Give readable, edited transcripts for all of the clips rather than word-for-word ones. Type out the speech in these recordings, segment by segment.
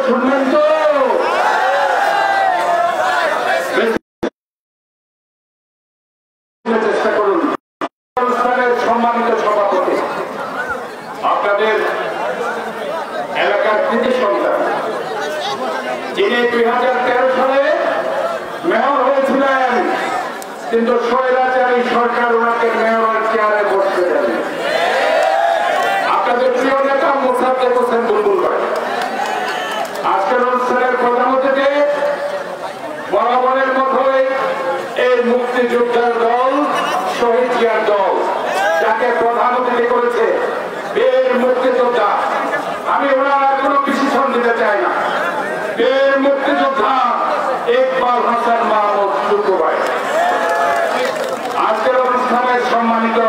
শুনবেন তো? চেষ্টা করুন। অনুষ্ঠানের সম্মানিত সভাপতি, আপনাদের এলাকার কৃতি সন্তান, যিনি 2013 সালে মেয়র হয়েছিলেন, কিন্তু স্বৈরাচারী সরকার ওনাকে মেয়রের চেয়ারে বসতে দেন। আপনাদের প্রিয় নেতা মোসাদ্দেক হোসেন বুলবুল ভাই আজকের অনুষ্ঠানের প্রধান অতিথি, বরাবরের মতোই এই মুক্তিযোদ্ধার দল, শহীদ জিয়ার দল, যাকে প্রধান অতিথি করেছে বীর মুক্তিযোদ্ধা, আমি ওনার কোনো বিশেষণ দিতে চাই না, বীর মুক্তিযোদ্ধা ইকবাল হাসান মাহমুদ টুকু ভাই আজকের অনুষ্ঠানের সম্মানিত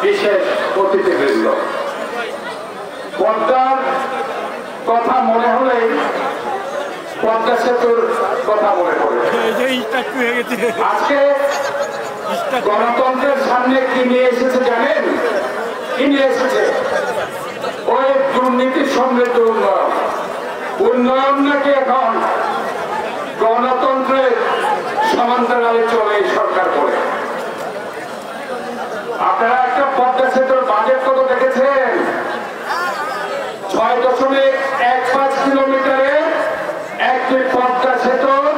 বিশেষ অতিথিবৃন্দ। পদ্মার কথা মনে হলেই পদ্মা সেতুর কথা মনে পড়ে। আজকে গণতন্ত্রের সামনে কি নিয়ে এসেছে জানেন? কি নিয়ে এসেছে? ওই দুর্নীতির সমৃদ্ধ উন্নয়ন। উন্নয়ন নাকি এখন গণতন্ত্রের সমান্তরালে চলে এই সরকার করে। আপনারা একটা পদ্মা সেতুর বাজেট কত দেখেছেন? 6.15 কিলোমিটারে একটি পদ্মা সেতুর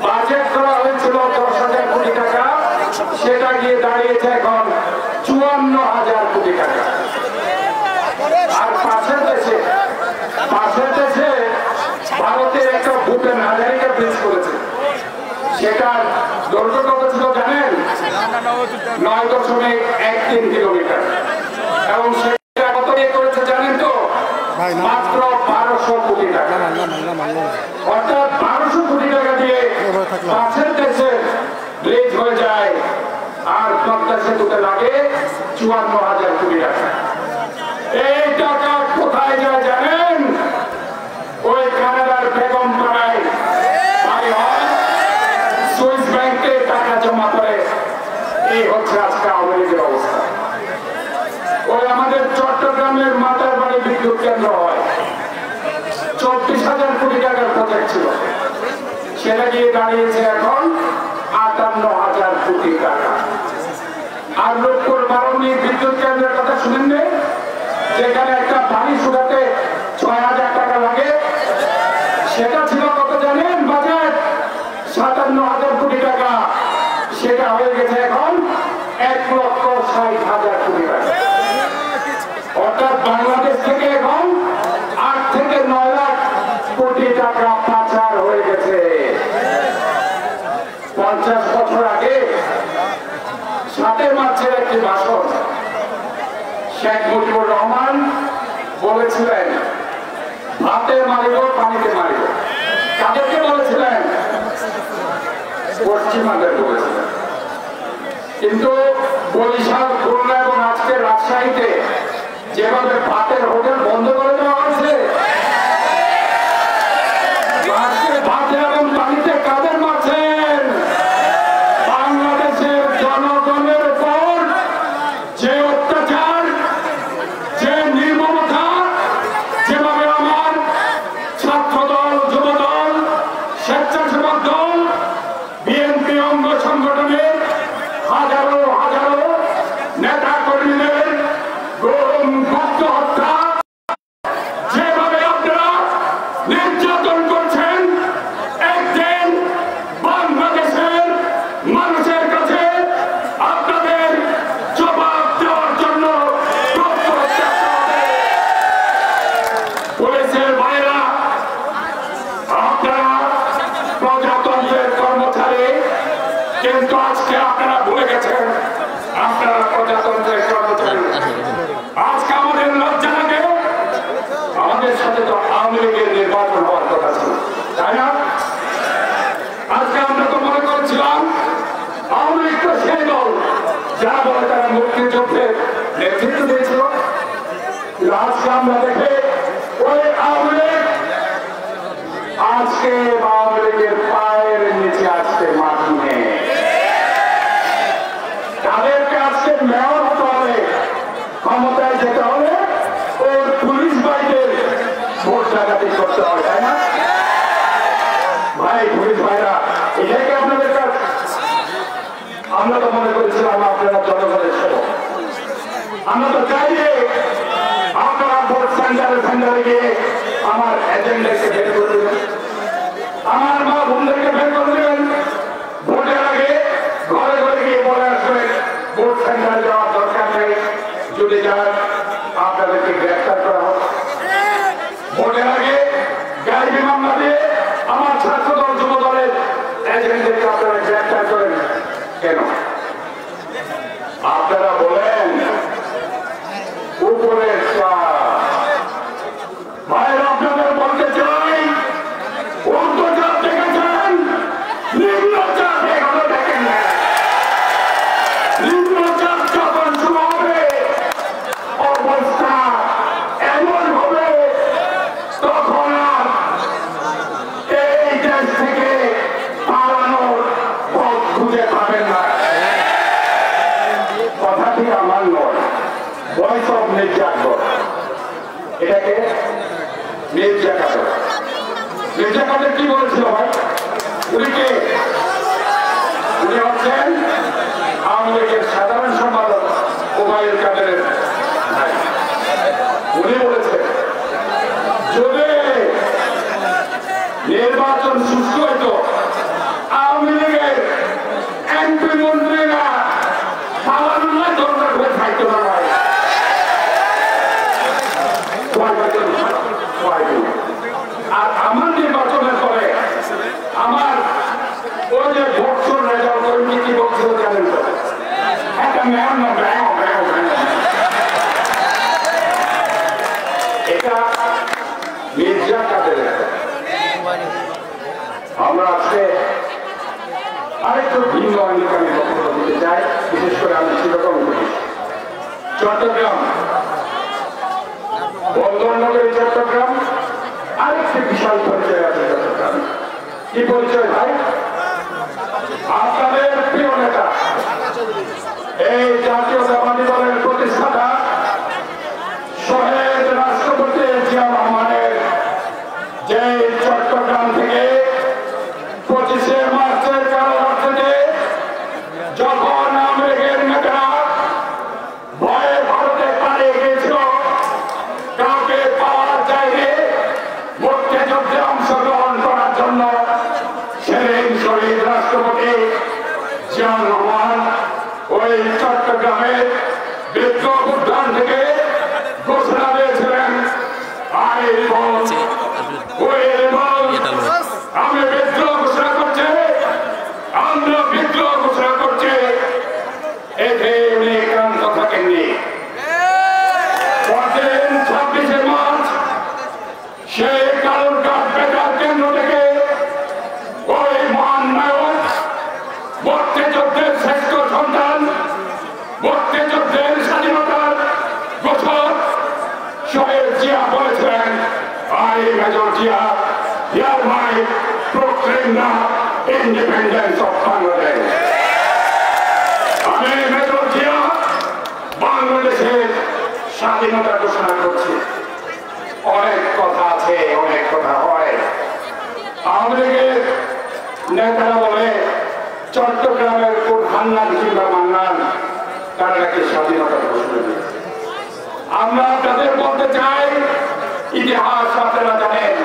বাজেট করা হয়েছিল 10,000 কোটি টাকা, সেটা গিয়ে দাঁড়িয়েছে এখন 54,000 কোটি টাকা। আর পাশের দেশে ভারতের একটা ভূপেন হাজারিকা ব্রিজ করেছে, সেটার দৈর্ঘ্য কত ছিল জানেন? 9.13 কিলোমিটার, এবং সেটা কত দিয়ে করেছে জানেন তো? মাত্র 1200 কোটি টাকা। অর্থাৎ 1200 কোটি টাকা দিয়ে পাশের দেশে ব্রিজ হয়ে যায়, আর পদ্মা সেতুতে লাগে 54,000 কোটি টাকা। এই টাকা কোথায় যায় জানেন? ওই কানাডার বেগম পাড়ায় সুইস ব্যাংকে টাকা জমা করে। এই হচ্ছে আজকে আওয়ামী লীগের অবস্থা। ওই আমাদের চট্টগ্রামের মাতার বাড়ি বিদ্যুৎ কেন্দ্র হয়, 34,000 কোটি টাকার প্রজেক্ট ছিল, সেটা গিয়ে দাঁড়িয়েছে এখন 58,000 কোটি টাকা। আর রূপপুর বারুণী বিদ্যুৎ কেন্দ্রের কথা শুনেন নেই, যেখানে একটা পানি শুকাতে 6,000 টাকা লাগে, সেটা ছিল কত জানেন? বাজেট 57,000 কোটি টাকা, সেটা হয়ে গেছে এখন 1,60,000 কোটি টাকা। অর্থাৎ বাংলাদেশ থেকে এখন 8 থেকে 9 লাখ কোটি টাকা পাচার হয়ে গেছে। 50 বছর আগে 7 মার্চের একটি ভাষণ শেখ মুজিবুর রহমান বলেছিলেন, ভাতে মারিব পানিতে মারিব। কাদেরকে বলেছিলেন? পশ্চিমাদের বলেছিলেন। কিন্তু বরিশাল, খুলনা এবং আজকে রাজশাহীতে যেভাবে ভাতের হোটেল বন্ধ করে দেওয়া হয়েছে, ভাতে এবং পানিতে কাদের মারছেন? বাংলাদেশের জনগণের উপর যে অত্যাচার, যে নির্মমতা, যেভাবে আমার ছাত্র দল, যুব দল, স্বেচ্ছাসেবক দল, বিএনপি অঙ্গ সংগঠনের হাজারো হাজারো নেতা কর্মীদের গুম, গুপ্ত হত্যা, যেভাবে আপনারা নির্যাতন করছেন, একদিন বাংলাদেশের মানুষের কাছে আপনাদের জবাব দেওয়ার জন্য পুলিশের বাইরা, আপনারা প্রজাতন্ত্রের কর্মচারী, কিন্তু আজকে আপনারা ভুলে গেছেন আপনারা প্রজাতন্ত্রের কর্মচারী। আজকে আমাদের লজ্জা লাগে, আমাদের সাথে তো আওয়ামী লীগের নির্বাচন হওয়ার কথা ছিল, তাই না? আজকে আমরা তো মনে করেছিলাম আওয়ামী লীগ তো সেই দল যারা বলে তারা মুক্তিযুদ্ধের নেতৃত্ব দিয়েছিল। আজকে আমরা দেখে ওই আওয়ামী লীগ আজকে আওয়ামী লীগের পায়ের নিচে আজকে মাটি নেই। তাদেরকে আজকে মেয়র হতে হবে, ক্ষমতায় যেতে হবে, ওর পুলিশ বাহিনীর ভোট জায়গা সাংঘাতিক করতে হয়, তাই না ভাই? পুলিশ ভাইরা, এটাই কি আপনাদের কাজ? আমরা তো মনে করেছিলাম আপনারা জনগণের সেবক। আমরা তো চাই যে আপনারা ভোট সেন্টারে গিয়ে আমার এজেন্ডাকে বের করে দেবেন, আমার মা বোনদেরকে বের করে দেবেন, ভোটের আগে ঘরে ঘরে গিয়ে বলে আসবেন ভোট সেন্টারে যাওয়ার দরকার নেই, যদি যান আপনাদেরকে গ্রেফতার করা হবে। ভোটের আগে গাড়ি মামলা দিয়ে আমার ছাত্রদল যুব দলের এজেন্টদেরকে আপনারা গ্রেফতার করেন কেন? আপনারা বলেন উপরের ভাইয়ের আপনাদের বলতে চাই, উর্ধ্বচাপ দেখেছেন, নিম্নচাপ এখনো দেখেন না। নিম্নচাপ যখন শুরু হবে অবস্থা এমন হবে তখন আর এই দেশ থেকে পালানোর পথ খুঁজে পাবেন না। কথাটি আমার নয়, ভয়েস অফ মির্জাফর। এটাকে মির্জাফর কি বলেছিল ভাই? উনি কে? উনি হচ্ছেন আওয়ামী লীগের সাধারণ সম্পাদক ওবায়দুল কাদেরের ভাই। উনি বলেছেন যদি নির্বাচন সুষ্ঠু হইত আওয়ামী লীগের এমপি মন্ত্রীরা পালানোর দরকার হয়ে থাকতো না ভাই। আর আমার নির্বাচনের পরে আমার ওই যে ভোটর রেজাল্ট কর্মী কি বলছিল জানেন তো? একটা ম্যাম না এটা মির্জা কাদের। আমরা আজকে আরেকটু ভিন্ন আঙ্গিকে আমি বক্তব্য দিতে চাই, বিশেষ করে আমি সেরকম করি। চট্টগ্রাম বন্দরনগরী চট্টগ্রাম আরেকটি বিশাল পরিচয় আছে। চট্টগ্রাম কি পরিচয় ভাই? আপনাদের প্রিয় নেতা এই জাতীয়তাবাদী দলের প্রতিষ্ঠাতা শহীদ রাষ্ট্রপতি জিয়া রহমানের যে চট্টগ্রাম থেকে 25শে মার্চের কারাগার থেকে যখন আওয়ামী লীগের নেতারা ভয়ে ভারতে পালিয়ে গিয়েছিল, কাউকে পাওয়া যায়নি মুক্তিযুদ্ধে অংশগ্রহণ করার জন্য, সেদিন শহীদ রাষ্ট্রপতি জিয়া রহমান ওই চট্টগ্রামে বিদ্রোহ উদ্যান থেকে ঘোষণা দিয়েছিলেন, আমি বিদ্রোহ ঘোষণা করছি, আমরা বিদ্রোহ ঘোষণা করছি। এতে উনি ক্রান্ত থাকেননি। পরদিন 26শে মার্চ সেই কালুরঘাট বেতার কেন্দ্র থেকে ওই মহান নায়ক, মুক্তিযুদ্ধের শ্রেষ্ঠ সন্তান, মুক্তিযুদ্ধের স্বাধীনতার ঘোষক শহীদ জিয়া বলেছিলেন, I Major Jia hereby proclaim the independence of Bangladesh. আমি মেজর জিয়া বাংলাদেশের স্বাধীনতা ঘোষণা করছি। অনেক কথা আছে, অনেক কথা হয়। আওয়ামী লীগের নেতারা বলে চট্টগ্রামের কোন হান্নান কিংবা মান্নান তারা নাকি স্বাধীনতা ঘোষণা দিয়েছে। আমরা তাদের বলতে চাই, ইতিহাস আপনারা জানেন,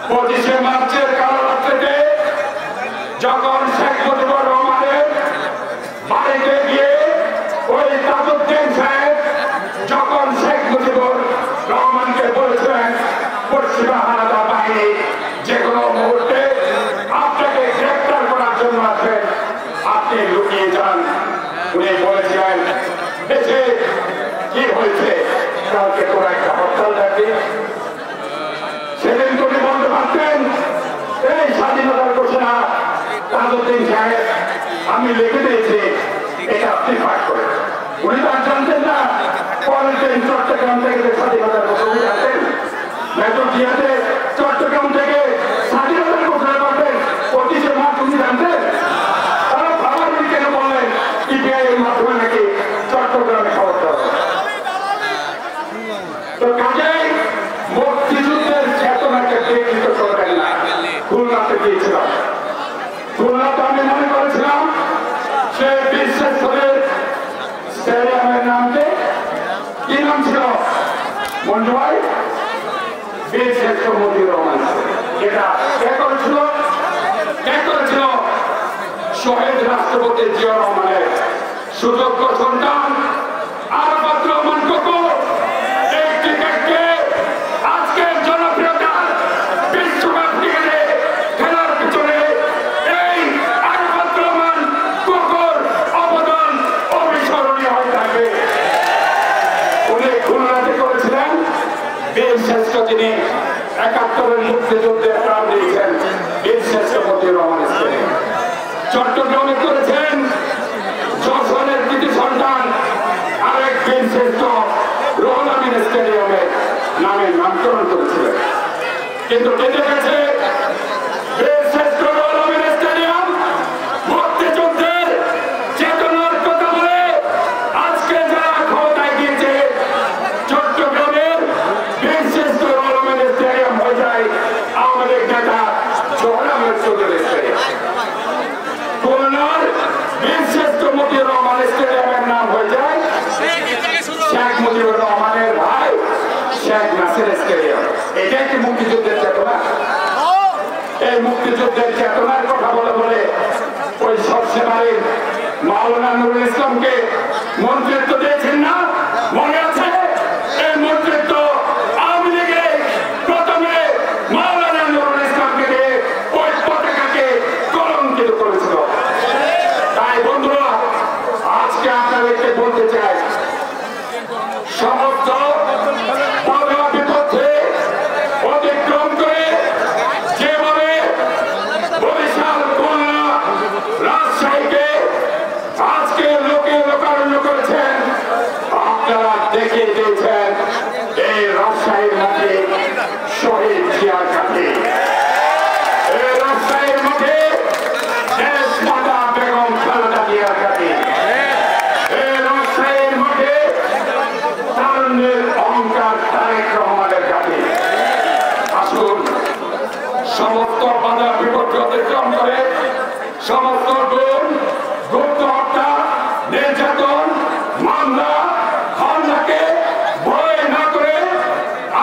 25শে মার্চের কারাগার যখন শেখ মুজিবুর রহমানের বাড়িতে গিয়ে ওই তাজউদ্দিন সাহেব যখন শেখ মুজিবুর রহমানকে বলেছিলেন পশ্চিমা হানাদার বাহিনী যে কোনো মুহূর্তে আপনাকে গ্রেফতার করার জন্য আসবেন, আপনি লুকিয়ে যান। উনি বলেছিলেন দেশে কি হয়েছে, কালকে তোরা একটা হরতাল ডাকবি। সেদিন তুমি বলতে পারতেন এই স্বাধীনতার ঘোষণা তাজউদ্দিন সাহেব আমি লিখে দিয়েছি, এটা আপনি পাঠ করেন। উনি তো আর জানতেন না পরের দিন চট্টগ্রাম থেকে স্বাধীনতার ঘোষণা জানতেন। মেজর জিয়াতে চট্টগ্রাম থেকে স্বাধীনতার ঘোষণা করবেন 25শে মার্চ উনি জানতেন। তারা ভাবার কেন বললেন ইপিআই এর মাধ্যমে নাকি চট্টগ্রামে খবর দেওয়া। তো কাজেই মুক্তিযুদ্ধের দিয়েছিলাম। খুলনাতে আমি মনে করেছিলাম সে বিশ্বের স্টেডিয়ামের নামকে কি নাম ছিল মঞ্জু ভাই? বীর শ্রেষ্ঠ মতিউর রহমান। এটা কে করেছিল? শহীদ রাষ্ট্রপতি জিয়া রহমানের সুযোগ্য সন্তান আরাফাত রহমান কোকো। এই ক্রিকেটকে আজকের জনপ্রিয়তার বিশ্বকাপ ক্রিকেটে খেলার পিছনে এই আরাফাত রহমান কোকোর অবদান অবিস্মরণীয় হয়ে থাকবে। উনি খুলনাতে করেছিলেন বীর শ্রেষ্ঠ, তিনি ৭১-এর মুক্তিযুদ্ধে প্রাণ দিয়েছেন বীর শ্রেষ্ঠ মতিউর রহমান স্টেডিয়াম। চট্টগ্রামে করেছেন যশোরের কৃতি সন্তান আরেক বীর শ্রেষ্ঠ রুহুল আমিন স্টেডিয়ামের নামে নামকরণ করেছিলেন। কিন্তু কেটে গেছে বীর শ্রেষ্ঠ রুহুল আমিন স্টেডিয়াম মুক্তিযুদ্ধের চেতনার কথা বলে আজকে যারা ক্ষমতায় গিয়েছে চট্টগ্রামের বীর শ্রেষ্ঠ রুহুল আমিন স্টেডিয়াম হয়ে যায় আমাদের নেতা জোহর আহমেদ চৌধুরী স্টেডিয়াম। খুলনার বীর শ্রেষ্ঠ মতিউর রহমান স্টেডিয়ামের নাম হয়ে যায় শেখ মুজিবুর রহমানের ভাই শেখ নাসির স্টেডিয়াম। এটাই কি মুক্তিযুদ্ধের চেতনা? এই মুক্তিযুদ্ধের চেতনার কথা বলে বলে ওই সবসেবারের মাওলানা নুরুল ইসলামকে মন্ত্রিত্ব দিয়েছেন না? মনে আছে? এই মন্ত্রিত্ব আওয়ামী লীগে প্রথমে মাওলানা নুরুল ইসলামকে দিয়ে ওই পতাকাকে কলঙ্কিত করেছিল। তাই বন্ধুরা, আজকে আপনাদেরকে বলতে চাই, সমস্ত বাধা বিপত্তি অতিক্রম করে যেভাবে বরিশাল, খুলনা, রাজশাহীকে আজকে লোকে লোকারণ্য করেছেন, আপনারা দেখিয়ে দিয়েছেন এই রাজশাহীর মাঠে শহীদ জিয়ার কাছে, এই রাজশাহীর মাঠে দেশ মাতা বেগম খালেদা জিয়ার কাছে, এই রাজশাহীর মাঠে তারুণ্যের অহংকার তারেক রহমানের কাছে। আসুন সমস্ত বাধা বিপত্তি অতিক্রম করে সমস্ত গুপ্ত হত্যা, নির্যাতন, মামলা, হামলাকে ভয় না করে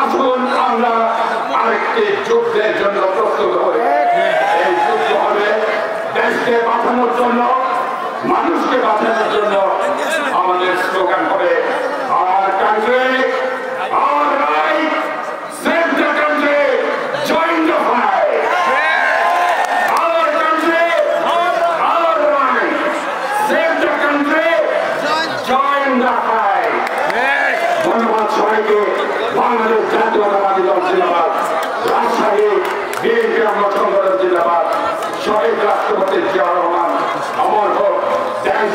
আসুন আমরা আরেকটি যুদ্ধের জন্য প্রস্তুত হই। এই যুদ্ধ হবে দেশকে বাঁচানোর জন্য, মানুষকে বাঁচানোর জন্য। আমাদের স্লোগান হবে our country, our right, save the country, join the fight. Our country, our right, save the country, join the fight. ধন্যবাদ সবাইকে। বাংলাদেশ জাতীয়তাবাদী দল জিন্দাবাদ, রাজশাহী বীর বিরামগঞ্জ সংগঠন জিন্দাবাদ, শহীদ রাষ্ট্রপতি জিয়া রহমান অমর হোক, দেশ